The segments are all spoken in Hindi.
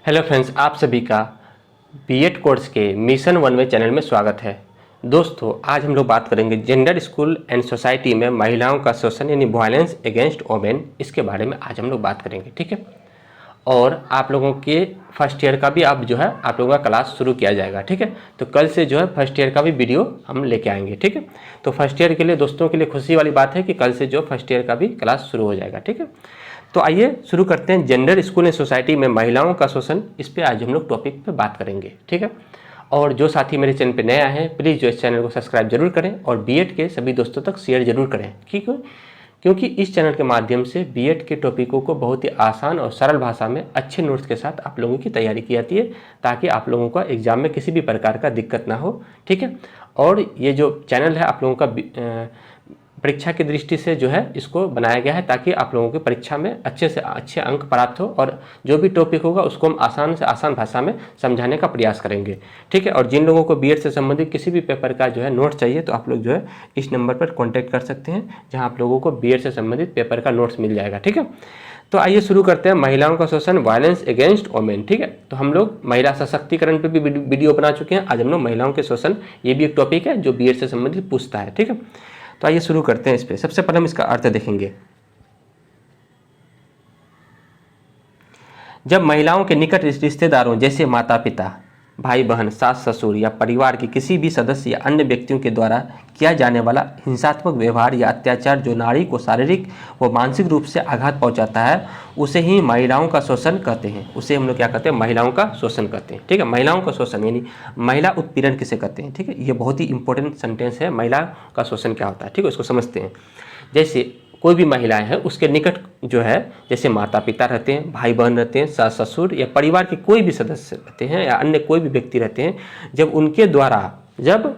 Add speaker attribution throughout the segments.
Speaker 1: हेलो फ्रेंड्स, आप सभी का बीएड कोर्स के मिशन 1 में चैनल में स्वागत है। दोस्तों, आज हम लोग बात करेंगे जेंडर स्कूल एंड सोसाइटी में महिलाओं का शोषण यानी वायलेंस अगेंस्ट वोमेन। इसके बारे में आज हम लोग बात करेंगे, ठीक है। और आप लोगों के फर्स्ट ईयर का भी आप लोगों का क्लास शुरू किया जाएगा, ठीक है। तो कल से फर्स्ट ईयर का भी वीडियो हम लेके आएंगे, ठीक है। तो फर्स्ट ईयर के लिए दोस्तों के लिए खुशी वाली बात है कि कल से फर्स्ट ईयर का भी क्लास शुरू हो जाएगा, ठीक है। तो आइए शुरू करते हैं जेंडर स्कूल एंड सोसाइटी में महिलाओं का शोषण। इस पे आज हम लोग टॉपिक पे बात करेंगे, ठीक है। और जो साथी मेरे चैनल पे नया है, प्लीज़ जो इस चैनल को सब्सक्राइब जरूर करें और बीएड के सभी दोस्तों तक शेयर जरूर करें, ठीक है। क्योंकि इस चैनल के माध्यम से बीएड के टॉपिकों को बहुत ही आसान और सरल भाषा में अच्छे नोट्स के साथ आप लोगों की तैयारी की जाती है, ताकि आप लोगों का एग्जाम में किसी भी प्रकार का दिक्कत ना हो, ठीक है। और ये जो चैनल है आप लोगों का परीक्षा की दृष्टि से इसको बनाया गया है, ताकि आप लोगों की परीक्षा में अच्छे से अच्छे अंक प्राप्त हो और जो भी टॉपिक होगा उसको हम आसान से आसान भाषा में समझाने का प्रयास करेंगे, ठीक है। और जिन लोगों को बीएड से संबंधित किसी भी पेपर का नोट्स चाहिए, तो आप लोग इस नंबर पर कॉन्टैक्ट कर सकते हैं, जहां आप लोगों को बीएड से संबंधित पेपर का नोट्स मिल जाएगा, ठीक है। तो आइए शुरू करते हैं महिलाओं का शोषण, वायलेंस अगेंस्ट वोमेन, ठीक है। तो हम लोग महिला सशक्तिकरण पे भी वीडियो बना चुके हैं। आज हम लोग महिलाओं के शोषण, ये भी एक टॉपिक है जो बीएड से संबंधित पूछता है, ठीक है। तो आइए शुरू करते हैं इस पे। सबसे पहले हम इसका अर्थ देखेंगे। जब महिलाओं के निकट रिश्तेदारों जैसे माता पिता, भाई बहन, सास ससुर या परिवार के किसी भी सदस्य या अन्य व्यक्तियों के द्वारा किया जाने वाला हिंसात्मक व्यवहार या अत्याचार जो नारी को शारीरिक व मानसिक रूप से आघात पहुंचाता है, उसे ही महिलाओं का शोषण कहते हैं। उसे हम लोग क्या कहते हैं? महिलाओं का शोषण कहते हैं, ठीक है। महिलाओं का शोषण यानी महिला उत्पीड़न किसे कहते हैं, ठीक है। ये बहुत ही इंपॉर्टेंट सेंटेंस है। महिला का शोषण क्या होता है, ठीक है, उसको समझते हैं। जैसे कोई भी महिलाएं हैं, उसके निकट जैसे माता पिता रहते हैं, भाई बहन रहते हैं, सास ससुर या परिवार के कोई भी सदस्य रहते हैं या अन्य कोई भी व्यक्ति रहते हैं, जब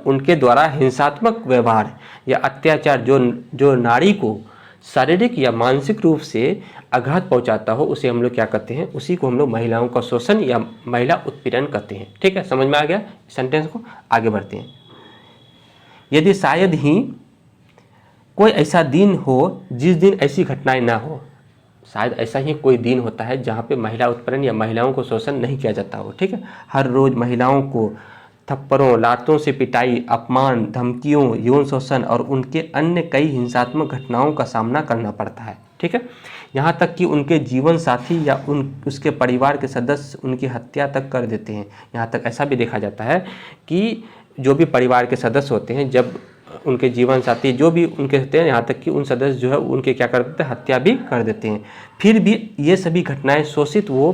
Speaker 1: उनके द्वारा हिंसात्मक व्यवहार या अत्याचार जो नारी को शारीरिक या मानसिक रूप से आघात पहुंचाता हो, उसे हम लोग क्या कहते हैं? उसी को हम लोग महिलाओं का शोषण या महिला उत्पीड़न कहते हैं, ठीक है। समझ में आ गया सेंटेंस को? आगे बढ़ते हैं। यदि शायद ही कोई ऐसा दिन हो जिस दिन ऐसी घटनाएं ना हो, शायद ऐसा ही कोई दिन होता है जहाँ पे महिला उत्पीड़न या महिलाओं को शोषण नहीं किया जाता हो, ठीक है। हर रोज महिलाओं को थप्पड़ों, लातों से पिटाई, अपमान, धमकियों, यौन शोषण और उनके अन्य कई हिंसात्मक घटनाओं का सामना करना पड़ता है, ठीक है। यहाँ तक कि उनके जीवन साथी या उसके परिवार के सदस्य उनकी हत्या तक कर देते हैं। यहाँ तक ऐसा भी देखा जाता है कि जो भी परिवार के सदस्य होते हैं, जब उनके जीवन साथी जो भी उनके होते हैं, यहाँ तक कि उन सदस्य उनके क्या कर देते हैं? हत्या भी कर देते हैं। फिर भी ये सभी घटनाएं शोषित वो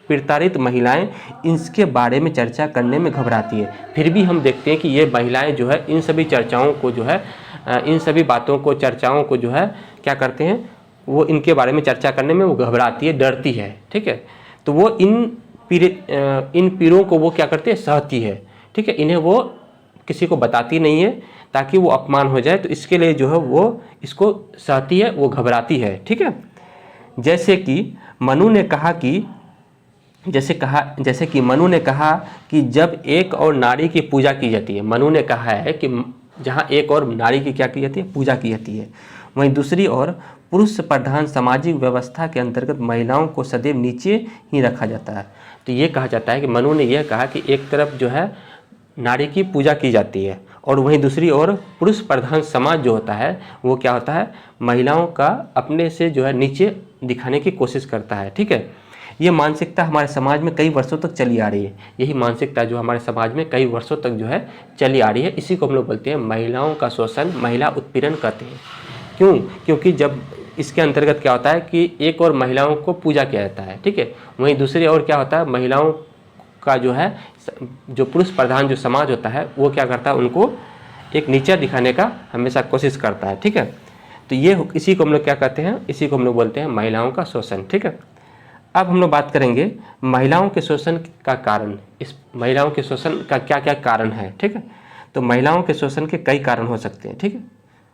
Speaker 1: प्रताड़ित महिलाएं इसके बारे में चर्चा करने में घबराती है। फिर भी हम देखते हैं कि ये महिलाएं इन सभी चर्चाओं को इन सभी बातों को, चर्चाओं को क्या करते हैं? वो इनके बारे में चर्चा करने में वो घबराती है, डरती है, ठीक है। तो वो इन पीड़ों को वो क्या करते हैं? सहती है, ठीक है। इन्हें वो किसी को बताती नहीं है, ताकि वो अपमान हो जाए। तो इसके लिए वो इसको सहती है, वो घबराती है, ठीक है। जैसे कि मनु ने कहा कि जब एक और नारी की पूजा की जाती है, मनु ने कहा है कि जहाँ एक और नारी की क्या की जाती है? पूजा की जाती है, वहीं दूसरी ओर पुरुष प्रधान सामाजिक व्यवस्था के अंतर्गत महिलाओं को सदैव नीचे ही रखा जाता है। तो ये कहा जाता है कि मनु ने यह कहा कि एक तरफ नारी की पूजा की जाती है और वहीं दूसरी ओर पुरुष प्रधान समाज जो होता है, वो क्या होता है? महिलाओं का अपने से नीचे दिखाने की कोशिश करता है, ठीक है। ये मानसिकता हमारे समाज में कई वर्षों तक चली आ रही है। यही मानसिकता हमारे समाज में कई वर्षों तक चली आ रही है। इसी को हम लोग बोलते हैं महिलाओं का शोषण, महिला उत्पीड़न कहते हैं। क्यों? क्योंकि जब इसके अंतर्गत क्या होता है कि एक और महिलाओं को पूजा किया जाता है, ठीक है, वहीं दूसरी ओर क्या होता है? महिलाओं का जो पुरुष प्रधान जो समाज होता है, वो क्या करता है? उनको एक नीचा दिखाने का हमेशा कोशिश करता है, ठीक है। तो इसी को हम लोग क्या कहते हैं? इसी को हम लोग बोलते हैं महिलाओं का शोषण, ठीक है। अब हम लोग बात करेंगे महिलाओं के शोषण का कारण। इस महिलाओं के शोषण का क्या क्या कारण है, ठीक है। तो महिलाओं के शोषण के कई कारण हो सकते हैं, ठीक है।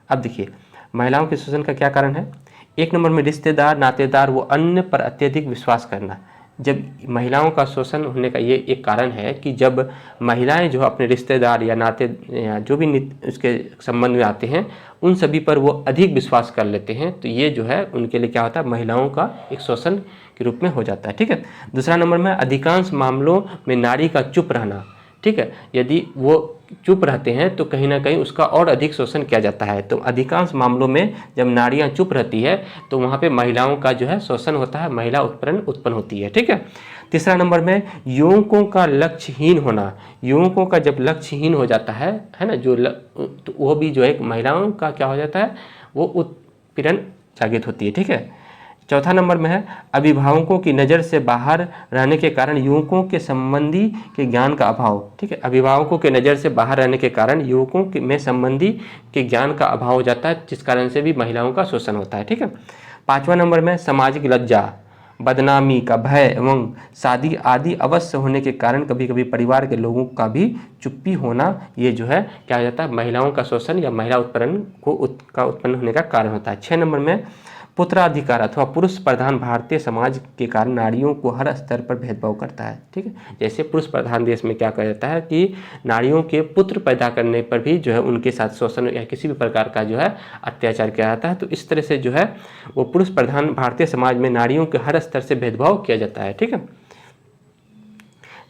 Speaker 1: अब देखिए, महिलाओं के शोषण का क्या कारण है? एक नंबर में रिश्तेदार, नातेदार व अन्य पर अत्यधिक विश्वास करना। जब महिलाओं का शोषण होने का ये एक कारण है कि जब महिलाएं जो अपने रिश्तेदार या नाते या जो भी उसके संबंध में आते हैं उन सभी पर वो अधिक विश्वास कर लेते हैं, तो ये जो है उनके लिए क्या होता है, महिलाओं का एक शोषण के रूप में हो जाता है। ठीक है। दूसरा नंबर में अधिकांश मामलों में नारी का चुप रहना। ठीक है, यदि वो चुप रहते हैं तो कहीं ना कहीं उसका और अधिक शोषण किया जाता है। तो अधिकांश मामलों में जब नारियां चुप रहती है तो वहाँ पे महिलाओं का जो है शोषण होता है, महिला उत्पीड़न उत्पन्न होती है। ठीक है। तीसरा नंबर में युवकों का लक्ष्यहीन होना। युवकों का जब लक्ष्यहीन हो जाता है ना, तो वो भी जो है महिलाओं का क्या हो जाता है, वो उत्पीड़न जागृत होती है। ठीक है। चौथा नंबर में है अभिभावकों की नज़र से बाहर रहने के कारण युवकों के संबंधी के ज्ञान का अभाव। ठीक है, अभिभावकों के नज़र से बाहर रहने के कारण युवकों में संबंधी के ज्ञान का अभाव हो जाता है, जिस कारण से भी महिलाओं का शोषण होता है। ठीक है। पांचवा नंबर में सामाजिक लज्जा, बदनामी का भय एवं शादी आदि अवश्य होने के कारण कभी कभी परिवार के लोगों का भी चुप्पी होना, ये जो है क्या हो जाता है, महिलाओं का शोषण या महिला उत्पीड़न को उत्पन्न होने का कारण होता है। 6 नंबर में पुत्राधिकार अथवा पुरुष प्रधान भारतीय समाज के कारण नारियों को हर स्तर पर भेदभाव करता है। ठीक है, जैसे पुरुष प्रधान देश में क्या कहा जाता है कि नारियों के पुत्र पैदा करने पर भी जो है उनके साथ शोषण या किसी भी प्रकार का जो है अत्याचार किया जाता है। तो इस तरह से जो है वो पुरुष प्रधान भारतीय समाज में नारियों के हर स्तर से भेदभाव किया जाता है। ठीक है।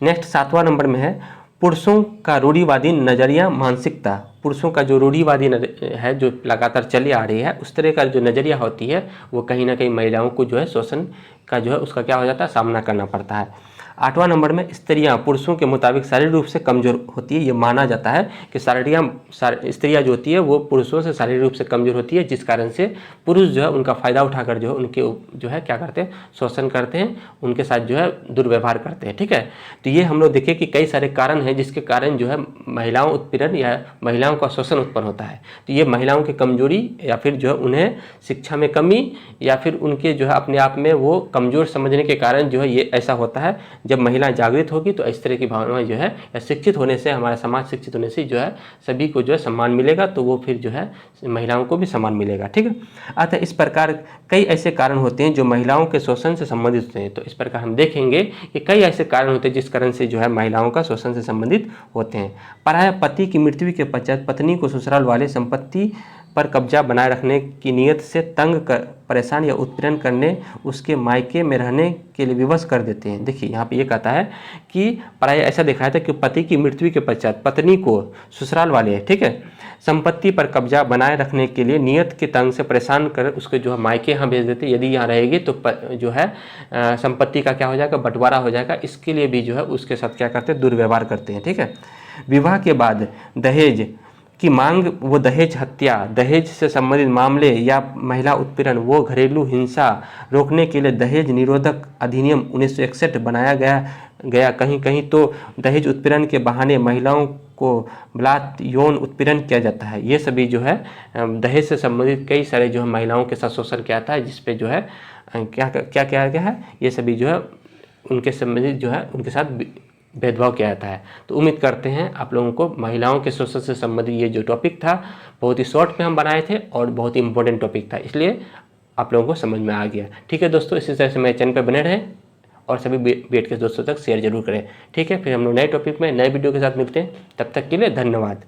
Speaker 1: नेक्स्ट 7वां नंबर में है पुरुषों का रूढ़िवादी नजरिया मानसिकता। पुरुषों का जो रूढ़िवादी है जो लगातार चली आ रही है, उस तरह का जो नज़रिया होती है वो कहीं ना कहीं महिलाओं को जो है शोषण का जो है उसका क्या हो जाता है, सामना करना पड़ता है। 8वां नंबर में स्त्रियां पुरुषों के मुताबिक शारीरिक रूप से कमज़ोर होती है। ये माना जाता है कि स्त्रियां जो होती है वो पुरुषों से शारीरिक रूप से कमज़ोर होती है, जिस कारण से पुरुष जो है उनका फ़ायदा उठाकर जो है उनके जो है क्या करते हैं, शोषण करते हैं, उनके साथ जो है दुर्व्यवहार करते हैं। ठीक है। तो ये हम लोग देखें कि कई सारे कारण हैं जिसके कारण जो है महिलाओं उत्पीड़न या महिलाओं का शोषण उत्पन्न होता है। तो ये महिलाओं की कमजोरी या फिर जो है उन्हें शिक्षा में कमी या फिर उनके जो है अपने आप में वो कमज़ोर समझने के कारण जो है ये ऐसा होता है। जब महिला जागृत होगी तो इस तरह की भावनाएं जो है या शिक्षित होने से, हमारा समाज शिक्षित होने से जो है सभी को जो है सम्मान मिलेगा, तो वो फिर जो है महिलाओं को भी सम्मान मिलेगा। ठीक है। अतः इस प्रकार कई ऐसे कारण होते हैं जो महिलाओं के शोषण से संबंधित होते हैं। तो इस प्रकार हम देखेंगे कि कई ऐसे कारण होते हैं जिस कारण से जो है महिलाओं का शोषण से संबंधित होते हैं। पराया पति की मृत्यु के पश्चात पत्नी को ससुराल वाले संपत्ति पर कब्जा बनाए रखने की नीयत से तंग कर, परेशान या उत्पीड़न करने उसके मायके में रहने के लिए विवश कर देते हैं। देखिए यहाँ पे ये कहता है कि पराया ऐसा दिखाया था कि पति की मृत्यु के पश्चात पत्नी को ससुराल वाले, ठीक है, संपत्ति पर कब्जा बनाए रखने के लिए नियत के तंग से परेशान कर उसके जो है मायके यहाँ भेज देते। यदि यहाँ रहेगी तो जो है संपत्ति का क्या हो जाएगा, बंटवारा हो जाएगा। इसके लिए भी जो है उसके साथ क्या करते हैं, दुर्व्यवहार करते हैं। ठीक है। विवाह के बाद दहेज की मांग, वो दहेज हत्या, दहेज से संबंधित मामले या महिला उत्पीड़न, वो घरेलू हिंसा रोकने के लिए दहेज निरोधक अधिनियम 1961 बनाया गया। कहीं कहीं तो दहेज उत्पीड़न के बहाने महिलाओं को बलात्कार यौन उत्पीड़न किया जाता है। ये सभी जो है दहेज से संबंधित कई सारे जो है महिलाओं के साथ शोषण किया जाता है, जिसपे जो है क्या किया गया है, ये सभी जो है उनके संबंधित जो है उनके साथ भेदभाव किया जाता है। तो उम्मीद करते हैं आप लोगों को महिलाओं के शोषण से संबंधित ये जो टॉपिक था बहुत ही शॉर्ट में हम बनाए थे और बहुत ही इंपॉर्टेंट टॉपिक था, इसलिए आप लोगों को समझ में आ गया। ठीक है दोस्तों, इसी तरह से मेरे चैनल पर बने रहें और सभी बेट के दोस्तों तक शेयर जरूर करें। ठीक है, फिर हम लोग नए टॉपिक में नए वीडियो के साथ मिलते हैं। तब तक के लिए धन्यवाद।